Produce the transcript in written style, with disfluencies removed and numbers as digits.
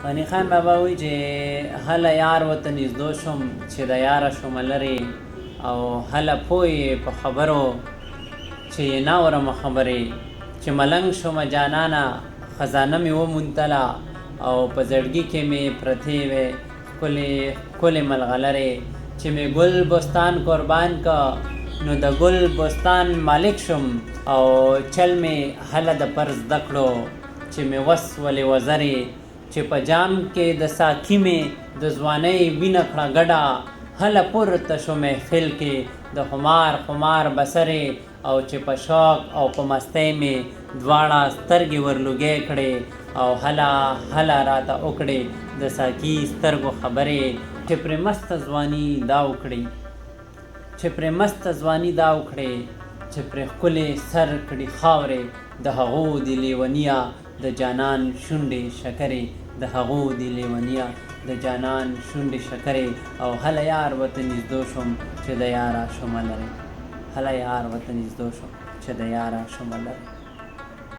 غني خان بابا وایي چې هله یار ورته نږدې شوم چې د یاره شومه لرې او هله پوه په خبرو چې یې ناورمه خبرې چې ملنګ شومه جانانه خزانه مې وموندله او په زړګي کې مې پرتې وې ښکلې ملغلرې چې مې ګل بستان قربان که نو د ګل بستان مالک شم او چل مې هله د پر زده کړو چې مې وس ولې وزرې چې په جام کې د ساقي مې د ځوانۍ وینه کړه ګډه هله پورته شو محفل کې د خمار بسرې او چې په شوق او په مستۍ مې دواړه سترګې ورلوګې کړې او هله راته وکړې د ساقي سترګو خبرې چې پرې مسته ځواني دا وکړې چې پرې ښکلې سر کړي خاورې د هغو د لیونیا د جانان شونډې شکرې او هله یار ورته نږدې شوم چې د یاره شومه لرې